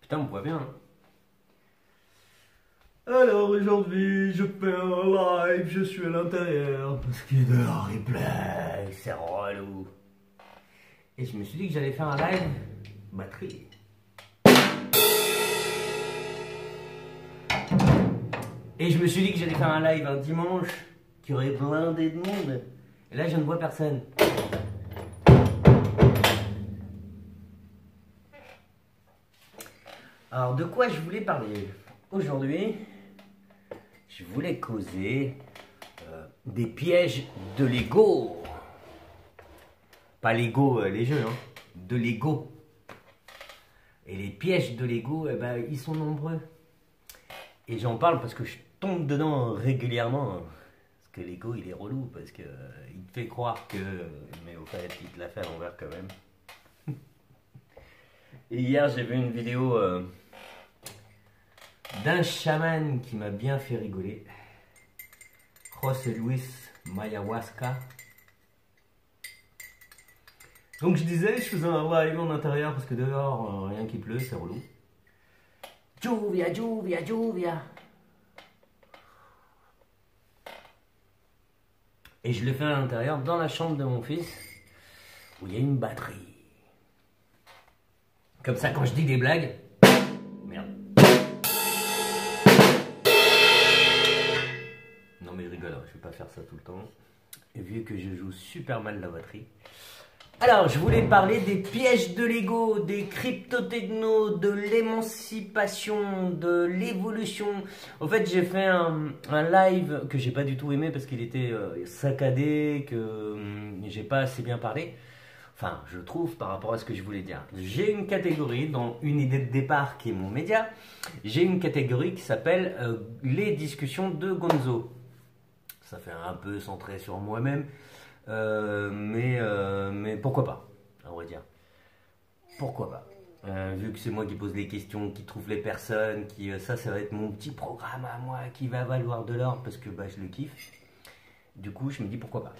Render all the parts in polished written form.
Putain, on voit bien. Hein. Alors aujourd'hui, je fais un live, je suis à l'intérieur parce qu'il est dehors, il plaît, c'est relou. Et je me suis dit que j'allais faire un live batterie. Et je me suis dit que j'allais faire un live un dimanche qui aurait blindé de monde. Et là, je ne vois personne. Alors, de quoi je voulais parler aujourd'hui? Je voulais causer des pièges de Lego. Pas Lego, les jeux, hein. De Lego. Et les pièges de Lego, eh ben, ils sont nombreux. Et j'en parle parce que je tombe dedans régulièrement. Parce que Lego, il est relou. Parce que il te fait croire que... Mais au fait, il te l'a fait à l'envers quand même. Et hier, j'ai vu une vidéo d'un chaman qui m'a bien fait rigoler. José Luis Mayahuasca. Donc je disais, je faisais un live en intérieur parce que dehors, rien qui pleut, c'est relou. Lluvia, lluvia, lluvia. Et je le fais à l'intérieur, dans la chambre de mon fils, où il y a une batterie. Comme ça, quand je dis des blagues... Merde. Non mais je rigole, je vais pas faire ça tout le temps. Et vu que je joue super mal la batterie. Alors, je voulais parler des pièges de Lego, des crypto-techno, de l'émancipation, de l'évolution. En fait, j'ai fait un live que j'ai pas du tout aimé parce qu'il était saccadé, que j'ai pas assez bien parlé. Enfin, je trouve par rapport à ce que je voulais dire. J'ai une catégorie dans une idée de départ qui est mon média. J'ai une catégorie qui s'appelle les discussions de Gonzo. Ça fait un peu centré sur moi-même. Mais pourquoi pas, on va dire. Pourquoi pas. Vu que c'est moi qui pose les questions, qui trouve les personnes, ça va être mon petit programme à moi qui va valoir de l'or parce que bah, je le kiffe. Du coup, je me dis pourquoi pas.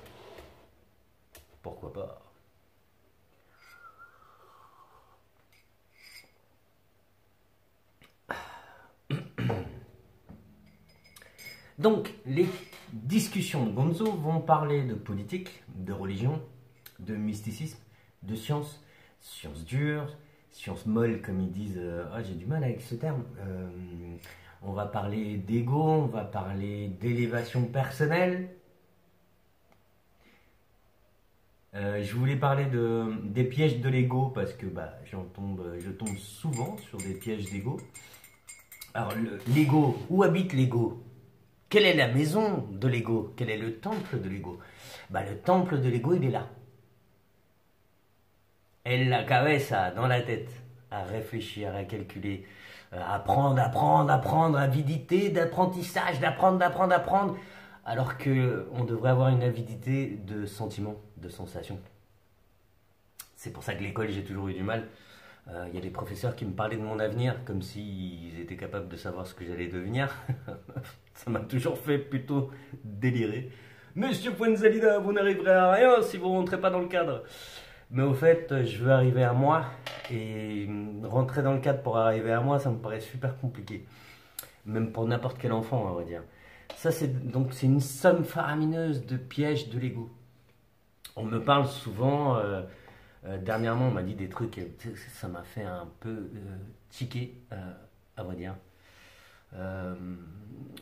Pourquoi pas. Donc, les discussions de Gonzo vont parler de politique, de religion, de mysticisme, de science, sciences dures, sciences molles comme ils disent. J'ai du mal avec ce terme. On va parler d'ego, on va parler d'élévation personnelle. Je voulais parler des pièges de l'ego parce que bah, je tombe souvent sur des pièges d'ego. Alors, l'ego, où habite l'ego? Quelle est la maison de l'ego? Quel est le temple de l'ego? Bah, le temple de l'ego, il est là. En la cabeza, dans la tête, à réfléchir, à calculer, à apprendre, avidité d'apprentissage, d'apprendre, alors qu'on devrait avoir une avidité de sentiments, de sensations. C'est pour ça que l'école, j'ai toujours eu du mal. Y a des professeurs qui me parlaient de mon avenir comme s'ils étaient capables de savoir ce que j'allais devenir. Ça m'a toujours fait plutôt délirer. Monsieur Fuenzalida, vous n'arriverez à rien si vous ne rentrez pas dans le cadre. Mais au fait, je veux arriver à moi. Et rentrer dans le cadre pour arriver à moi, ça me paraît super compliqué. Même pour n'importe quel enfant, on va dire. Ça, c'est une somme faramineuse de pièges de l'ego. On me parle souvent... dernièrement, on m'a dit des trucs, ça m'a fait un peu tiquer, à vrai dire.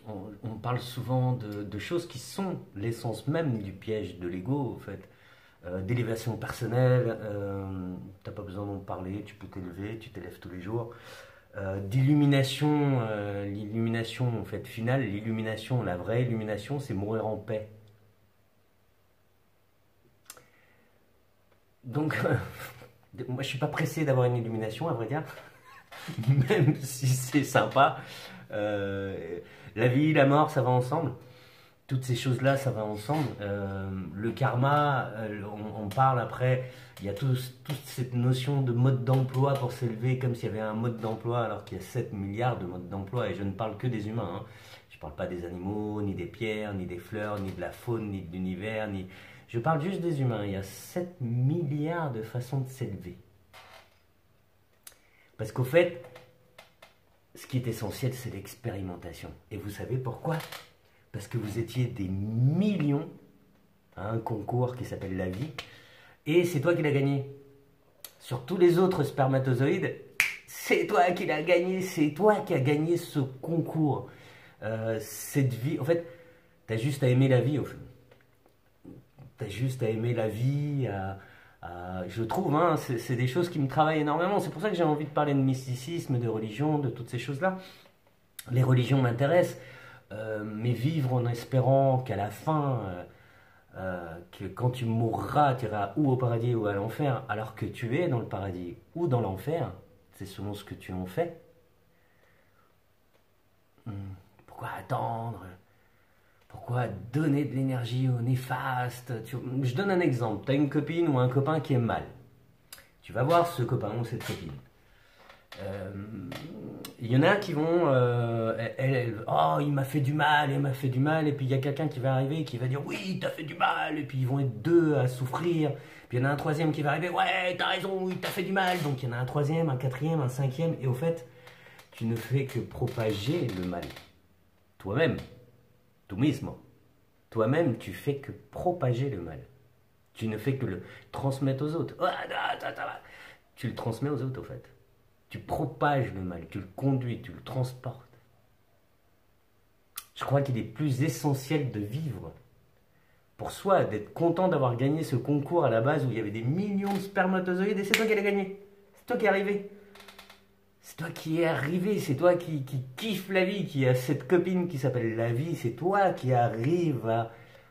On parle souvent de choses qui sont l'essence même du piège de l'ego, en fait. D'élévation personnelle, t'as pas besoin d'en parler, tu peux t'élever, tu t'élèves tous les jours. D'illumination, l'illumination en fait finale, l'illumination, la vraie illumination, c'est mourir en paix. Donc, moi je suis pas pressé d'avoir une illumination, à vrai dire, même si c'est sympa. La vie, la mort, ça va ensemble. Toutes ces choses-là, ça va ensemble. Le karma, on parle après, il y a toute cette notion de mode d'emploi pour s'élever, comme s'il y avait un mode d'emploi alors qu'il y a 7 milliards de modes d'emploi, et je ne parle que des humains. Hein. Je ne parle pas des animaux, ni des pierres, ni des fleurs, ni de la faune, ni de l'univers, ni... Je parle juste des humains. Il y a 7 milliards de façons de s'élever. Parce qu'au fait, ce qui est essentiel, c'est l'expérimentation. Et vous savez pourquoi? Parce que vous étiez des millions à un concours qui s'appelle la vie, et c'est toi qui l'as gagné. Sur tous les autres spermatozoïdes, c'est toi qui l'as gagné, c'est toi qui as gagné ce concours. Cette vie, en fait, tu as juste à aimer la vie, au fond. Tu as juste à aimer la vie, je trouve, hein, c'est des choses qui me travaillent énormément. C'est pour ça que j'ai envie de parler de mysticisme, de religion, de toutes ces choses-là. Les religions m'intéressent, mais vivre en espérant qu'à la fin, que quand tu mourras, tu iras ou au paradis ou à l'enfer, alors que tu es dans le paradis ou dans l'enfer, c'est selon ce que tu en fais. Pourquoi attendre? Pourquoi donner de l'énergie au néfaste? Je donne un exemple. Tu as une copine ou un copain qui est mal. Tu vas voir ce copain ou cette copine. Il y en a qui vont... oh, il m'a fait du mal, il m'a fait du mal. Et puis il y a quelqu'un qui va arriver et qui va dire, oui, t'as fait du mal. Et puis ils vont être deux à souffrir. Puis il y en a un troisième qui va arriver, ouais, t'as raison, oui, t'as fait du mal. Donc il y en a un troisième, un quatrième, un cinquième. Et au fait, tu ne fais que propager le mal. Toi-même. Tú mismo. Toi-même, tu fais que propager le mal. Tu ne fais que le transmettre aux autres. Tu le transmets aux autres, au fait. Tu propages le mal, tu le conduis, tu le transportes. Je crois qu'il est plus essentiel de vivre pour soi, d'être content d'avoir gagné ce concours à la base où il y avait des millions de spermatozoïdes et c'est toi qui l'as gagné. C'est toi qui es arrivé. C'est toi qui es arrivé, c'est toi qui kiffe la vie, qui a cette copine qui s'appelle la vie, c'est toi qui arrive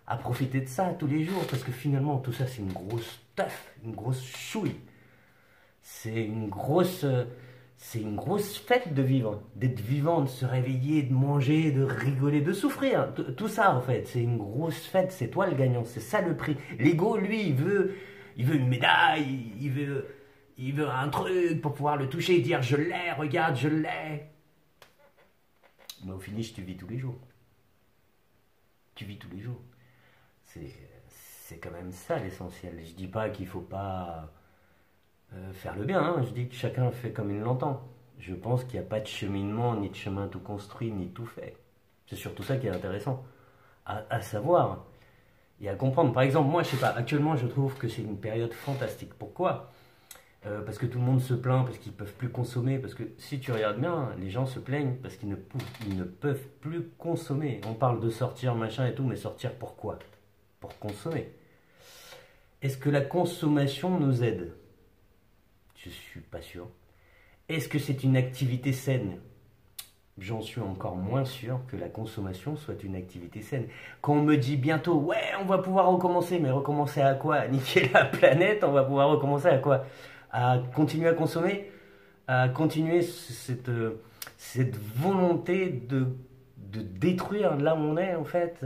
à profiter de ça tous les jours, parce que finalement tout ça c'est une grosse teuf, une grosse chouille. C'est une grosse fête de vivre, d'être vivant, de se réveiller, de manger, de rigoler, de souffrir, tout ça en fait, c'est une grosse fête, c'est toi le gagnant, c'est ça le prix. L'ego lui il veut une médaille, il veut un truc pour pouvoir le toucher et dire je l'ai, regarde, je l'ai. Mais au finish, tu vis tous les jours. Tu vis tous les jours. C'est quand même ça l'essentiel. Je dis pas qu'il faut pas faire le bien, hein. Je dis que chacun fait comme il l'entend. Je pense qu'il n'y a pas de cheminement, ni de chemin tout construit, ni tout fait. C'est surtout ça qui est intéressant à savoir et à comprendre. Par exemple, moi, je sais pas, actuellement, je trouve que c'est une période fantastique. Pourquoi? Parce que tout le monde se plaint, parce qu'ils ne peuvent plus consommer, parce que si tu regardes bien, les gens se plaignent parce qu'ils ne peuvent plus consommer. On parle de sortir, machin et tout, mais sortir pourquoi? Pour consommer. Est-ce que la consommation nous aide? Je ne suis pas sûr. Est-ce que c'est une activité saine? J'en suis encore moins sûr que la consommation soit une activité saine. Quand on me dit bientôt, ouais, on va pouvoir recommencer, mais recommencer à quoi? À niquer la planète, on va pouvoir recommencer à quoi? À continuer à consommer, à continuer cette volonté de détruire là où on est, en fait.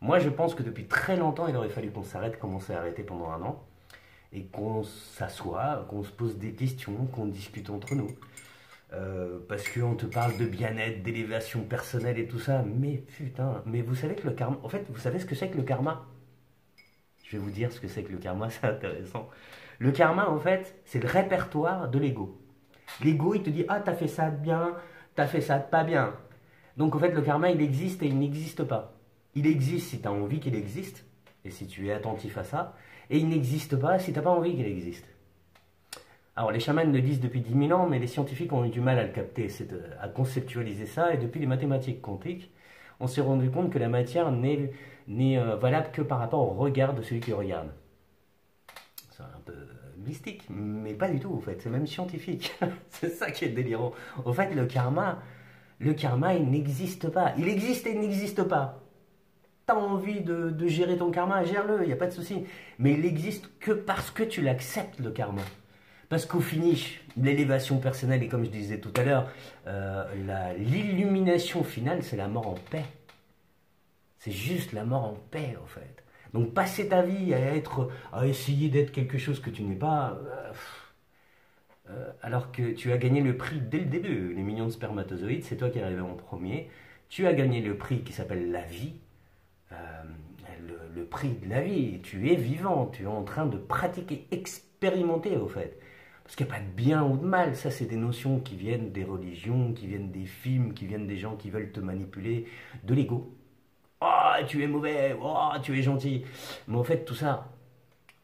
Moi, je pense que depuis très longtemps, il aurait fallu qu'on s'arrête comme on s'est arrêté pendant un an, et qu'on s'assoie, qu'on se pose des questions, qu'on discute entre nous. Parce qu'on te parle de bien-être, d'élévation personnelle et tout ça, mais putain, mais vous savez que le karma, en fait, vous savez ce que c'est que le karma? Je vais vous dire ce que c'est que le karma, c'est intéressant. Le karma, en fait, c'est le répertoire de l'ego. L'ego, il te dit, ah, t'as fait ça de bien, t'as fait ça de pas bien. Donc, en fait, le karma, il existe et il n'existe pas. Il existe si tu as envie qu'il existe, et si tu es attentif à ça, et il n'existe pas si tu n'as pas envie qu'il existe. Alors, les chamans le disent depuis 10 000 ans, mais les scientifiques ont eu du mal à le capter, à conceptualiser ça, et depuis les mathématiques quantiques, on s'est rendu compte que la matière n'est valable que par rapport au regard de celui qui regarde. C'est un peu mystique, mais pas du tout, en fait, c'est même scientifique. C'est ça qui est délirant. En fait, le karma, il n'existe pas. Il existe et il n'existe pas. T'as envie de gérer ton karma, gère-le, il n'y a pas de souci. Mais il n'existe que parce que tu l'acceptes, le karma. Parce qu'au finish, l'élévation personnelle, et comme je disais tout à l'heure, l'illumination finale, c'est la mort en paix. C'est juste la mort en paix, en fait. Donc passer ta vie à essayer d'être quelque chose que tu n'es pas, alors que tu as gagné le prix dès le début. Les millions de spermatozoïdes, c'est toi qui es arrivé en premier. Tu as gagné le prix qui s'appelle la vie. Le prix de la vie. Tu es vivant, tu es en train de pratiquer, expérimenter, au fait. Parce qu'il n'y a pas de bien ou de mal, ça c'est des notions qui viennent des religions, qui viennent des films, qui viennent des gens qui veulent te manipuler, de l'ego. Oh, tu es mauvais, oh, tu es gentil. Mais en fait, tout ça,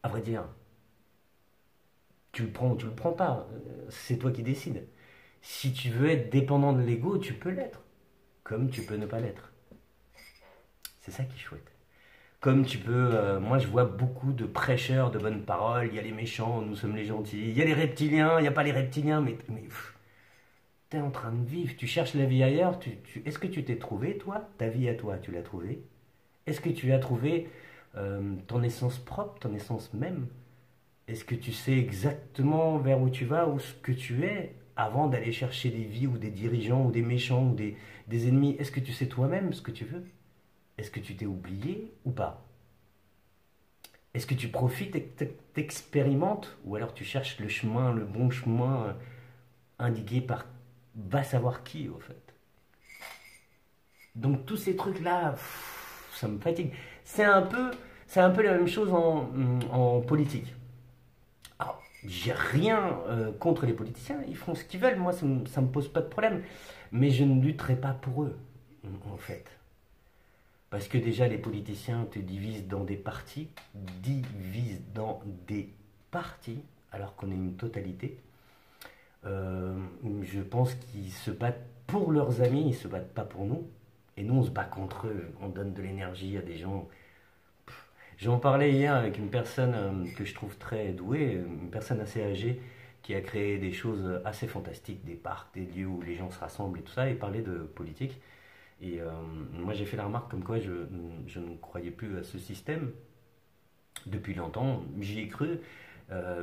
à vrai dire, tu le prends ou tu le prends pas. C'est toi qui décides. Si tu veux être dépendant de l'ego, tu peux l'être. Comme tu peux ne pas l'être. C'est ça qui est chouette. Comme tu peux, moi je vois beaucoup de prêcheurs de bonnes paroles, il y a les méchants, nous sommes les gentils, il y a les reptiliens, il n'y a pas les reptiliens, mais t'es en train de vivre, tu cherches la vie ailleurs, est-ce que tu t'es trouvé toi, ta vie à toi, tu l'as trouvée? Est-ce que tu as trouvé ton essence propre, ton essence même? Est-ce que tu sais exactement vers où tu vas ou ce que tu es avant d'aller chercher des vies ou des dirigeants ou des méchants ou des ennemis? Est-ce que tu sais toi-même ce que tu veux? Est-ce que tu t'es oublié ou pas? Est-ce que tu profites et t'expérimentes ou alors tu cherches le chemin, le bon chemin indiqué par va savoir qui au fait? Donc tous ces trucs-là, ça me fatigue. C'est un peu la même chose en politique. Alors, j'ai rien contre les politiciens, ils font ce qu'ils veulent, moi ça me pose pas de problème. Mais je ne lutterai pas pour eux, en fait. Parce que déjà, les politiciens te divisent dans des partis, alors qu'on est une totalité. Je pense qu'ils se battent pour leurs amis, ils se battent pas pour nous. Et nous, on se bat contre eux, on donne de l'énergie à des gens. J'en parlais hier avec une personne que je trouve très douée, une personne assez âgée, qui a créé des choses assez fantastiques, des parcs, des lieux où les gens se rassemblent et tout ça, et parlait de politique. Et moi j'ai fait la remarque comme quoi je ne croyais plus à ce système depuis longtemps, j'y ai cru,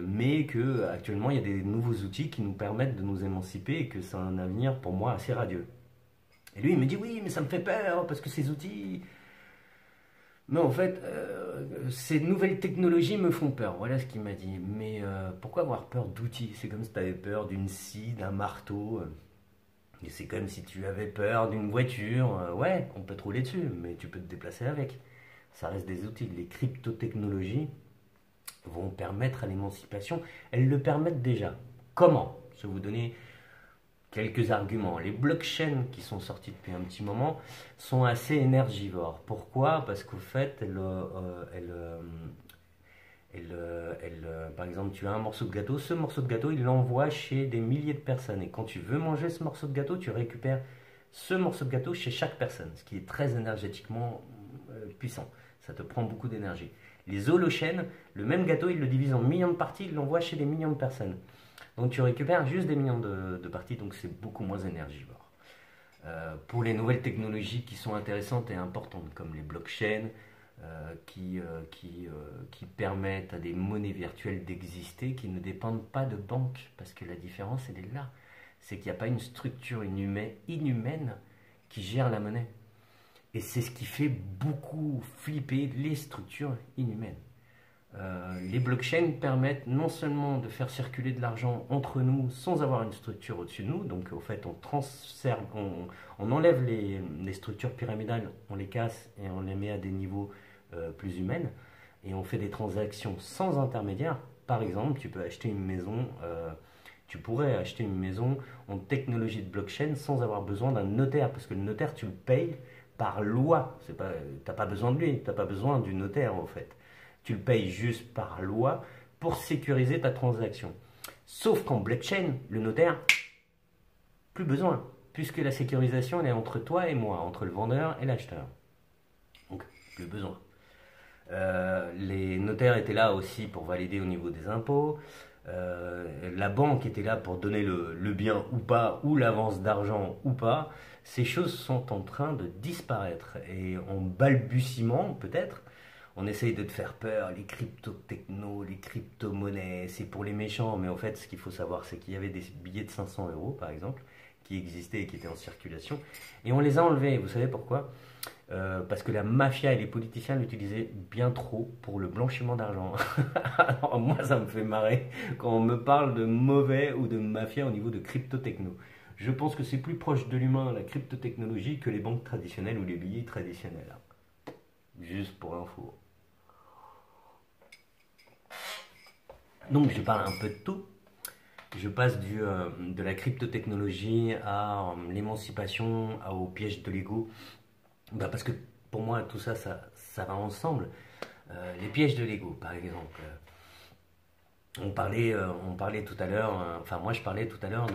mais que actuellement il y a des nouveaux outils qui nous permettent de nous émanciper et que c'est un avenir pour moi assez radieux. Et lui il me dit oui mais ça me fait peur parce que ces outils... Mais en fait, ces nouvelles technologies me font peur, voilà ce qu'il m'a dit. Mais pourquoi avoir peur d'outils? C'est comme si tu avais peur d'une scie, d'un marteau. Et c'est comme si tu avais peur d'une voiture. Ouais, on peut te rouler dessus, mais tu peux te déplacer avec. Ça reste des outils. Les cryptotechnologies vont permettre à l'émancipation. Elles le permettent déjà. Comment? Je vais vous donner quelques arguments. Les blockchains qui sont sortis depuis un petit moment sont assez énergivores. Pourquoi? Parce qu'au fait, par exemple, tu as un morceau de gâteau, ce morceau de gâteau, il l'envoie chez des milliers de personnes. Et quand tu veux manger ce morceau de gâteau, tu récupères ce morceau de gâteau chez chaque personne, ce qui est très énergétiquement puissant. Ça te prend beaucoup d'énergie. Les holochaines, le même gâteau, il le divise en millions de parties, il l'envoie chez des millions de personnes. Donc tu récupères juste des millions de parties, donc c'est beaucoup moins énergivore. Pour les nouvelles technologies qui sont intéressantes et importantes, comme les blockchains, qui permettent à des monnaies virtuelles d'exister, qui ne dépendent pas de banques, parce que la différence, elle est là. C'est qu'il n'y a pas une structure inhumaine qui gère la monnaie. Et c'est ce qui fait beaucoup flipper les structures inhumaines. Les blockchains permettent non seulement de faire circuler de l'argent entre nous sans avoir une structure au-dessus de nous, donc au fait on enlève les structures pyramidales, on les casse et on les met à des niveaux plus humaines, et on fait des transactions sans intermédiaire. Par exemple, tu peux acheter une maison, tu pourrais acheter une maison en technologie de blockchain sans avoir besoin d'un notaire, parce que le notaire tu le payes par loi, t'as pas besoin de lui, t'as pas besoin du notaire en fait. Tu le payes juste par loi pour sécuriser ta transaction. Sauf qu'en blockchain, le notaire, plus besoin, puisque la sécurisation elle est entre toi et moi, entre le vendeur et l'acheteur. Donc, plus besoin. Les notaires étaient là aussi pour valider au niveau des impôts. La banque était là pour donner le bien ou pas, ou l'avance d'argent ou pas. Ces choses sont en train de disparaître. Et en balbutiement, peut-être, on essaye de te faire peur, les crypto-techno, les crypto-monnaies, c'est pour les méchants. Mais en fait, ce qu'il faut savoir, c'est qu'il y avait des billets de 500 euros, par exemple, qui existaient et qui étaient en circulation. Et on les a enlevés. Vous savez pourquoi? Parce que la mafia et les politiciens l'utilisaient bien trop pour le blanchiment d'argent. Alors moi, ça me fait marrer quand on me parle de mauvais ou de mafia au niveau de crypto-techno. Je pense que c'est plus proche de l'humain, la crypto-technologie, que les banques traditionnelles ou les billets traditionnels. Juste pour info. Donc je parle un peu de tout. Je passe de la cryptotechnologie à l'émancipation, au piège de l'ego. Bah parce que pour moi, tout ça, ça va ensemble. Les pièges de l'ego, par exemple. On parlait tout à l'heure, enfin moi je parlais tout à l'heure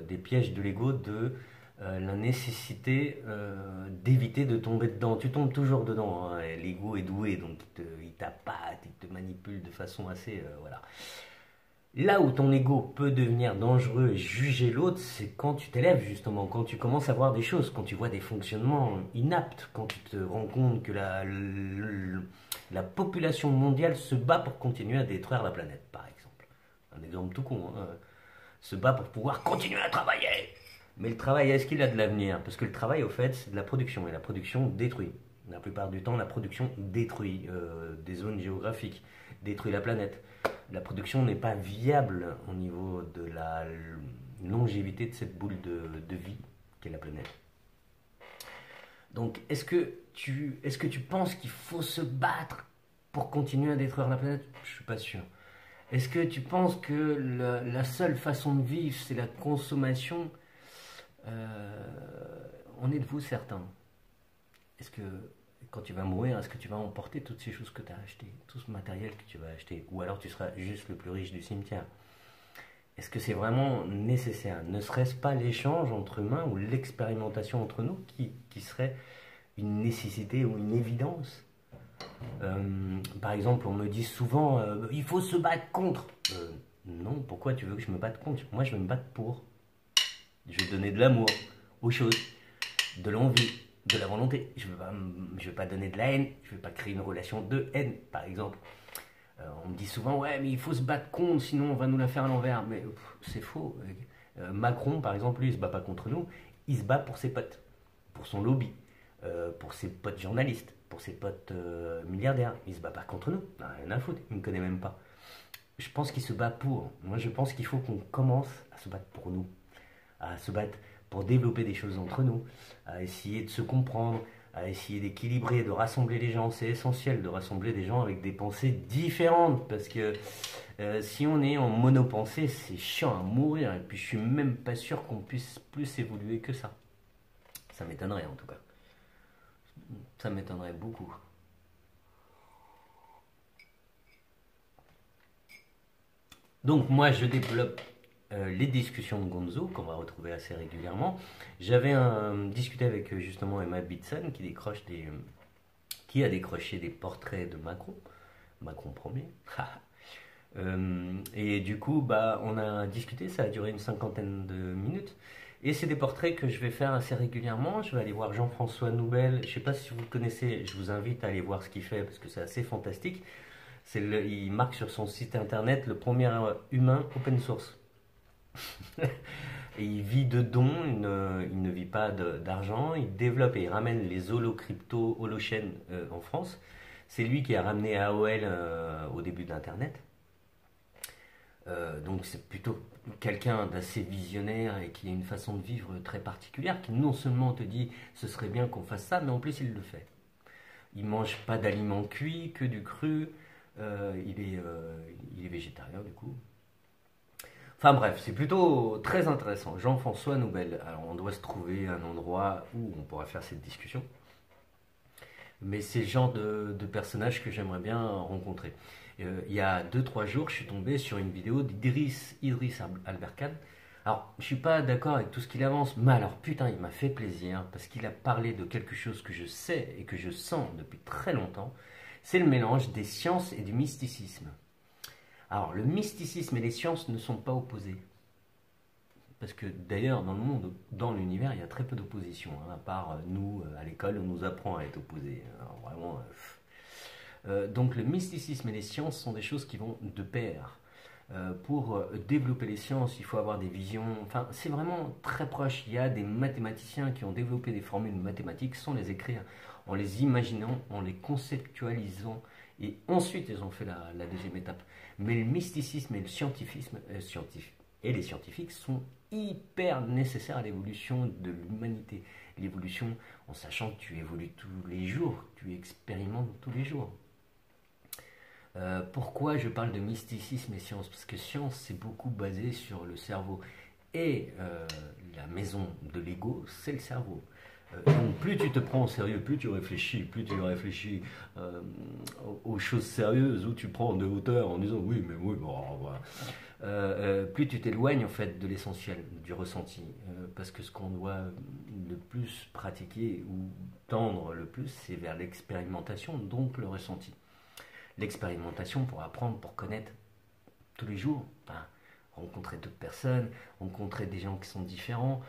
des pièges de l'ego, de la nécessité d'éviter de tomber dedans. Tu tombes toujours dedans, hein, et l'ego est doué, donc il t'appâte, il te manipule de façon assez... voilà. Là où ton ego peut devenir dangereux et juger l'autre, c'est quand tu t'élèves justement, quand tu commences à voir des choses, quand tu vois des fonctionnements inaptes, quand tu te rends compte que la population mondiale se bat pour continuer à détruire la planète, par exemple. Un exemple tout con, hein. Se bat pour pouvoir continuer à travailler. Mais le travail, est-ce qu'il a de l'avenir? Parce que le travail, au fait, c'est de la production, et la production détruit. La plupart du temps, la production détruit des zones géographiques, détruit la planète. La production n'est pas viable au niveau de la longévité de cette boule de vie qu'est la planète. Donc, est-ce que tu penses qu'il faut se battre pour continuer à détruire la planète? Je suis pas sûr. Est-ce que tu penses que la seule façon de vivre, c'est la consommation? En êtes-vous certain? Est-ce que quand tu vas mourir, est-ce que tu vas emporter toutes ces choses que tu as achetées, tout ce matériel que tu vas acheter? Ou alors tu seras juste le plus riche du cimetière? Est-ce que c'est vraiment nécessaire? Ne serait-ce pas l'échange entre humains ou l'expérimentation entre nous qui serait une nécessité ou une évidence? Par exemple, on me dit souvent il faut se battre contre. Non, pourquoi tu veux que je me batte contre? Moi, je veux me battre pour. Je vais donner de l'amour aux choses, de l'envie, de la volonté. Je ne vais pas donner de la haine, je ne vais pas créer une relation de haine, par exemple. On me dit souvent, ouais, mais il faut se battre contre, sinon on va nous la faire à l'envers. Mais c'est faux. Macron, par exemple, lui, il ne se bat pas contre nous, il se bat pour ses potes, pour son lobby, pour ses potes journalistes, pour ses potes milliardaires. Il ne se bat pas contre nous, il n'a rien à foutre, il ne me connaît même pas. Je pense qu'il se bat pour. Moi, je pense qu'il faut qu'on commence à se battre pour nous, à se battre pour développer des choses entre nous, à essayer de se comprendre, à essayer d'équilibrer, de rassembler les gens. C'est essentiel de rassembler des gens avec des pensées différentes, parce que si on est en monopensée, c'est chiant à mourir, et puis je suis même pas sûr qu'on puisse plus évoluer que ça. Ça m'étonnerait en tout cas. Ça m'étonnerait beaucoup. Donc moi je développe les discussions de Gonzo qu'on va retrouver assez régulièrement. J'avais discuté avec justement Emma Bitson qui a décroché des portraits de Macron, Macron premier. Et du coup, bah, on a discuté, ça a duré une cinquantaine de minutes. Et c'est des portraits que je vais faire assez régulièrement. Je vais aller voir Jean-François Noubel. Je ne sais pas si vous le connaissez, je vous invite à aller voir ce qu'il fait parce que c'est assez fantastique. Il marque sur son site internet le premier humain open source. Et il vit de dons, il ne vit pas d'argent, il développe et il ramène les holo-crypto, holo-chaînes en France. C'est lui qui a ramené AOL au début d'Internet. Donc c'est plutôt quelqu'un d'assez visionnaire et qui a une façon de vivre très particulière, qui non seulement te dit ce serait bien qu'on fasse ça, mais en plus il le fait. Il mange pas d'aliments cuits, que du cru, il est végétarien du coup. Enfin bref, c'est plutôt très intéressant. Jean-François Noubel. Alors on doit se trouver un endroit où on pourra faire cette discussion. Mais c'est le genre de personnage que j'aimerais bien rencontrer. Il y a 2-3 jours, je suis tombé sur une vidéo d'Idriss Albert Khan. Alors, je suis pas d'accord avec tout ce qu'il avance, mais alors putain, il m'a fait plaisir parce qu'il a parlé de quelque chose que je sais et que je sens depuis très longtemps. C'est le mélange des sciences et du mysticisme. Alors, le mysticisme et les sciences ne sont pas opposés. Parce que d'ailleurs, dans le monde, dans l'univers, il y a très peu d'opposition. Hein, à part nous, à l'école, on nous apprend à être opposés. Alors, vraiment. Donc, le mysticisme et les sciences sont des choses qui vont de pair. Pour développer les sciences, il faut avoir des visions. Enfin, c'est vraiment très proche. Il y a des mathématiciens qui ont développé des formules mathématiques sans les écrire, en les imaginant, en les conceptualisant. Et ensuite, ils ont fait la deuxième étape. Mais le mysticisme et le scientifisme, et les scientifiques sont hyper nécessaires à l'évolution de l'humanité. L'évolution en sachant que tu évolues tous les jours, tu expérimentes tous les jours. Pourquoi je parle de mysticisme et science? Parce que science, c'est beaucoup basé sur le cerveau. Et la maison de l'ego, c'est le cerveau. Donc plus tu te prends au sérieux, plus tu réfléchis aux choses sérieuses, où tu prends de hauteur en disant oui, mais oui, bon, voilà. Plus tu t'éloignes en fait de l'essentiel, du ressenti. Parce que ce qu'on doit le plus pratiquer ou tendre le plus, c'est vers l'expérimentation, donc le ressenti. L'expérimentation pour apprendre, pour connaître tous les jours. Enfin, rencontrer d'autres personnes, rencontrer des gens qui sont différents,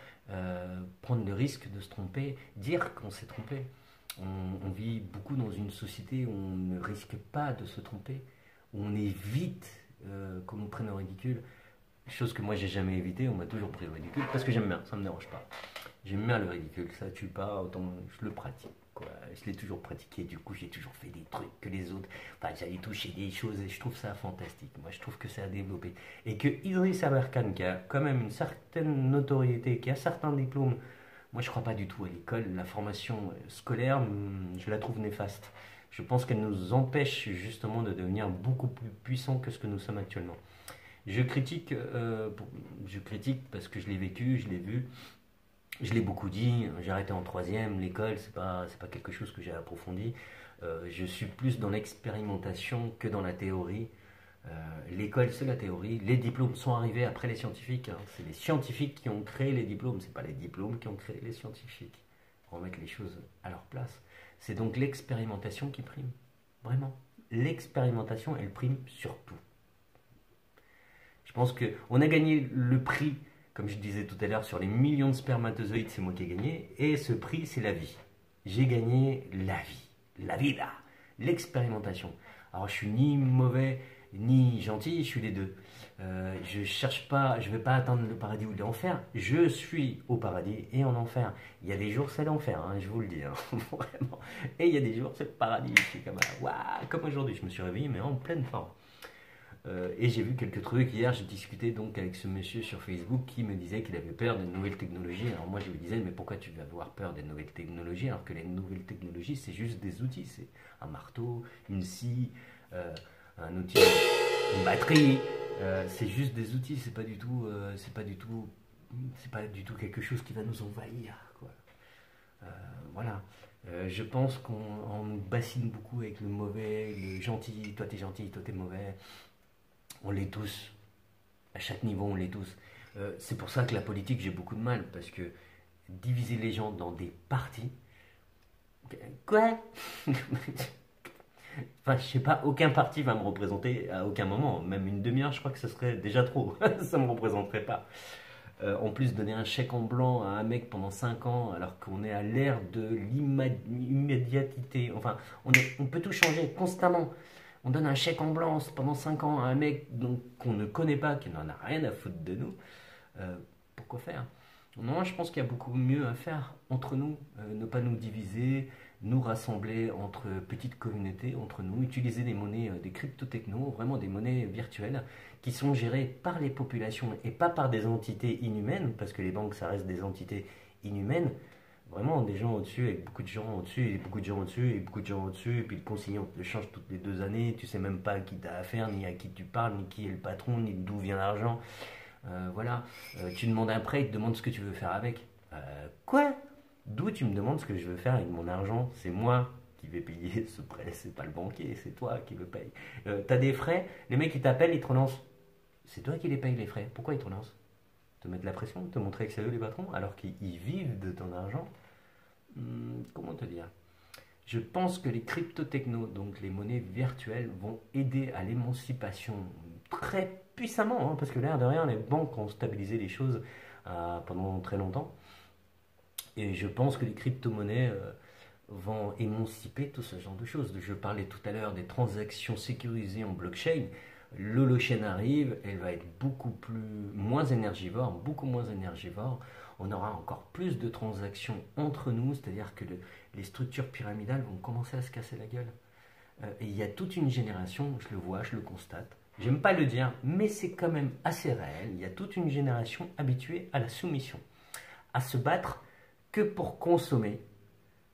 prendre le risque de se tromper, dire qu'on s'est trompé. On vit beaucoup dans une société où on ne risque pas de se tromper, où on évite qu'on nous prenne au ridicule. Chose que moi j'ai jamais évité, on m'a toujours pris au ridicule parce que j'aime bien, ça me dérange pas. J'aime bien le ridicule, ça tue pas, autant je le pratique. Quoi. Je l'ai toujours pratiqué, du coup j'ai toujours fait des trucs que les autres. Enfin, j'allais toucher des choses et je trouve ça fantastique. Moi je trouve que ça a développé. Et que Idriss Aberkan, qui a quand même une certaine notoriété, qui a certains diplômes, moi je crois pas du tout à l'école. La formation scolaire, je la trouve néfaste. Je pense qu'elle nous empêche justement de devenir beaucoup plus puissants que ce que nous sommes actuellement. Je critique parce que je l'ai vécu, je l'ai vu. Je l'ai beaucoup dit, j'ai arrêté en troisième, l'école, c'est pas quelque chose que j'ai approfondi. Je suis plus dans l'expérimentation que dans la théorie. L'école, c'est la théorie. Les diplômes sont arrivés après les scientifiques. Hein. C'est les scientifiques qui ont créé les diplômes, c'est pas les diplômes qui ont créé les scientifiques. Remettre les choses à leur place. C'est donc l'expérimentation qui prime. Vraiment. L'expérimentation, elle prime sur tout. Je pense qu'on a gagné le prix, comme je disais tout à l'heure, sur les millions de spermatozoïdes, c'est moi qui ai gagné. Et ce prix, c'est la vie. J'ai gagné la vie. La vida. L'expérimentation. Alors, je suis ni mauvais, ni gentil, je suis les deux. Je cherche pas, je vais pas atteindre le paradis ou l'enfer. Je suis au paradis et en enfer. Il y a des jours, c'est l'enfer, hein, je vous le dis. Hein, vraiment. Et il y a des jours, c'est le paradis. C'est comme aujourd'hui, je me suis réveillé, mais en pleine forme. Et j'ai vu quelques trucs. Hier, j'ai discuté donc avec ce monsieur sur Facebook qui me disait qu'il avait peur des nouvelles technologies. Alors moi, je lui disais, mais pourquoi tu veux avoir peur des nouvelles technologies alors que les nouvelles technologies, c'est juste des outils. C'est un marteau, une scie, un outil, une batterie. C'est juste des outils. C'est pas du tout quelque chose qui va nous envahir, quoi. Voilà. Je pense qu'on nous bassine beaucoup avec le mauvais, le gentil. Toi, t'es gentil, toi, t'es mauvais. On l'est tous. À chaque niveau, on l'est tous. C'est pour ça que la politique, j'ai beaucoup de mal. Parce que diviser les gens dans des partis. Quoi? Enfin, je sais pas, aucun parti va me représenter à aucun moment. Même une demi-heure, je crois que ce serait déjà trop. Ça me représenterait pas. En plus, donner un chèque en blanc à un mec pendant 5 ans, alors qu'on est à l'ère de l'immédiatité. Enfin, on peut tout changer constamment. On donne un chèque en blanc pendant 5 ans à un mec qu'on ne connaît pas, qui n'en a rien à foutre de nous. Pourquoi faire? Non, je pense qu'il y a beaucoup mieux à faire entre nous. Ne pas nous diviser, nous rassembler entre petites communautés, entre nous, utiliser des monnaies, des crypto-techno, vraiment des monnaies virtuelles qui sont gérées par les populations et pas par des entités inhumaines, parce que les banques, ça reste des entités inhumaines. Vraiment, des gens au-dessus, avec beaucoup de gens au-dessus, et beaucoup de gens au-dessus, et beaucoup de gens au-dessus, et puis le conseiller te change toutes les 2 années, tu sais même pas à qui tu as affaire, ni à qui tu parles, ni qui est le patron, ni d'où vient l'argent. Voilà, tu demandes un prêt, il te demande ce que tu veux faire avec. Quoi? D'où tu me demandes ce que je veux faire avec mon argent? C'est moi qui vais payer ce prêt, c'est pas le banquier, c'est toi qui le paye. T'as des frais, les mecs qui t'appellent, ils te relancent. C'est toi qui les payes les frais, pourquoi ils te relancent? Te mettre la pression, te montrer que c'est eux les patrons, alors qu'ils vivent de ton argent. Comment te dire? Je pense que les crypto-technos, donc les monnaies virtuelles, vont aider à l'émancipation très puissamment, hein, parce que l'air de rien, les banques ont stabilisé les choses pendant très longtemps. Et je pense que les crypto-monnaies vont émanciper tout ce genre de choses. Je parlais tout à l'heure des transactions sécurisées en blockchain. L'holochain arrive, elle va être moins énergivore, beaucoup moins énergivore. On aura encore plus de transactions entre nous, c'est-à-dire que les structures pyramidales vont commencer à se casser la gueule. Et il y a toute une génération, je le vois, je le constate, j'aime pas le dire, mais c'est quand même assez réel, il y a toute une génération habituée à la soumission, à se battre que pour consommer,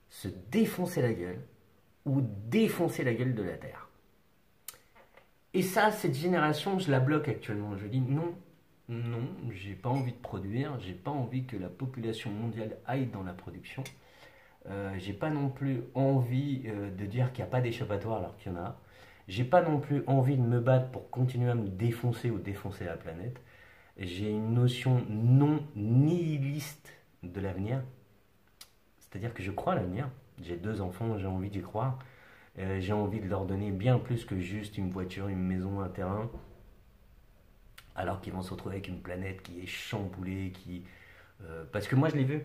se défoncer la gueule ou défoncer la gueule de la Terre. Et ça, cette génération, je la bloque actuellement. Je dis non, non, j'ai pas envie de produire, j'ai pas envie que la population mondiale aille dans la production. J'ai pas non plus envie de dire qu'il n'y a pas d'échappatoire alors qu'il y en a. J'ai pas non plus envie de me battre pour continuer à me défoncer ou défoncer la planète. J'ai une notion non nihiliste de l'avenir. C'est-à-dire que je crois à l'avenir. J'ai 2 enfants, j'ai envie d'y croire. J'ai envie de leur donner bien plus que juste une voiture, une maison, un terrain. Alors qu'ils vont se retrouver avec une planète qui est chamboulée, parce que moi je l'ai vu.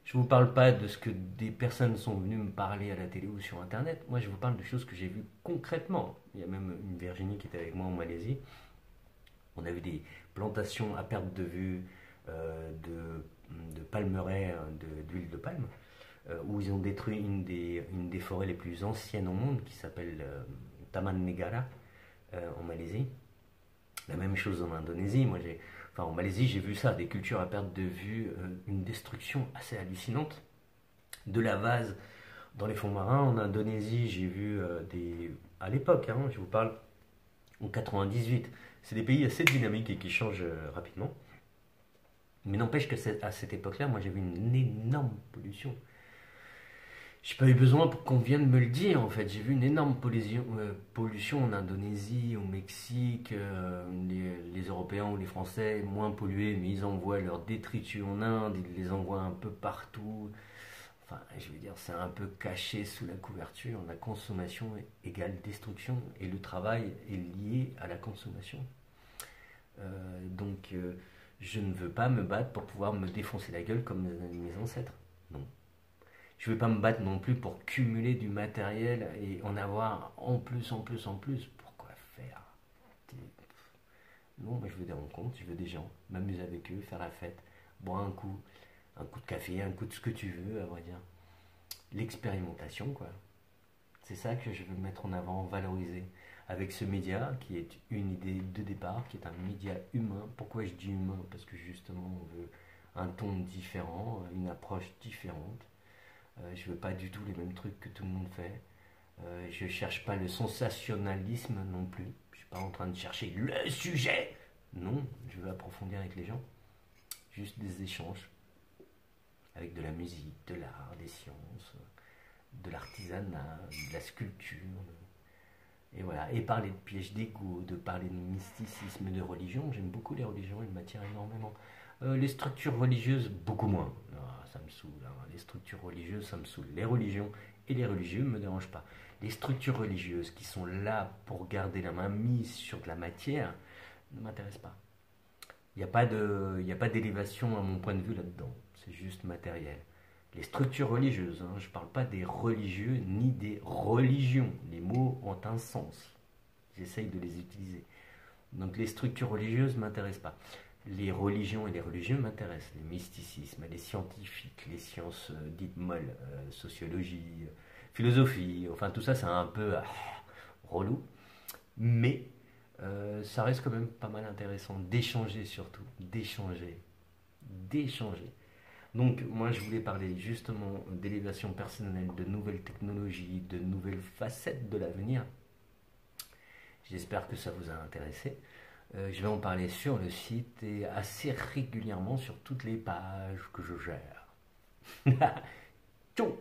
Je ne vous parle pas de ce que des personnes sont venues me parler à la télé ou sur Internet. Moi je vous parle de choses que j'ai vues concrètement. Il y a même une Virginie qui était avec moi en Malaisie. On a vu des plantations à perte de vue de palmeraies, d'huile de palme, où ils ont détruit une des forêts les plus anciennes au monde qui s'appelle Taman Negara en Malaisie. La même chose en Indonésie. En Malaisie, j'ai vu ça, des cultures à perte de vue, une destruction assez hallucinante. De la vase dans les fonds marins. En Indonésie, j'ai vu à l'époque, hein, je vous parle, en 98. C'est des pays assez dynamiques et qui changent rapidement. Mais n'empêche que à cette époque-là, moi j'ai vu une énorme pollution. J'ai pas eu besoin pour qu'on vienne me le dire en fait. J'ai vu une énorme pollution en Indonésie, au Mexique. Les Européens ou les Français moins pollués, mais ils envoient leurs détritus en Inde, ils les envoient un peu partout. Enfin, je veux dire, c'est un peu caché sous la couverture. La consommation égale destruction et le travail est lié à la consommation. Donc, je ne veux pas me battre pour pouvoir me défoncer la gueule comme mes ancêtres. Non. Je ne vais pas me battre non plus pour cumuler du matériel et en avoir en plus, en plus, en plus. Pourquoi faire? Non, moi je veux des rencontres, je veux des gens, m'amuser avec eux, faire la fête, boire un coup de café, un coup de ce que tu veux, à vrai dire. L'expérimentation, quoi. C'est ça que je veux mettre en avant, valoriser. Avec ce média qui est une idée de départ, qui est un média humain. Pourquoi je dis humain? Parce que justement, on veut un ton différent, une approche différente. Je veux pas du tout les mêmes trucs que tout le monde fait. Je cherche pas le sensationnalisme non plus. Je suis pas en train de chercher le sujet. Non, je veux approfondir avec les gens. Juste des échanges avec de la musique, de l'art, des sciences, de l'artisanat, de la sculpture. Et voilà. Et parler de pièges d'ego, de parler de mysticisme, de religion. J'aime beaucoup les religions, elles m'attirent énormément. Les structures religieuses, beaucoup moins. Ah, ça me saoule. Hein. Les structures religieuses, ça me saoule. Les religions et les religieux ne me dérangent pas. Les structures religieuses qui sont là pour garder la main mise sur de la matière ne m'intéressent pas. Il n'y a pas d'élévation à mon point de vue là-dedans. C'est juste matériel. Les structures religieuses, hein, je ne parle pas des religieux ni des religions. Les mots ont un sens. J'essaye de les utiliser. Donc les structures religieuses ne m'intéressent pas. Les religions et les religieux m'intéressent. Les mysticismes, les scientifiques, les sciences dites molles, sociologie, philosophie, enfin tout ça c'est un peu relou. Mais ça reste quand même pas mal intéressant d'échanger surtout. D'échanger. Donc moi je voulais parler justement d'élévation personnelle, de nouvelles technologies, de nouvelles facettes de l'avenir. J'espère que ça vous a intéressé. Je vais en parler sur le site et assez régulièrement sur toutes les pages que je gère. Ciao.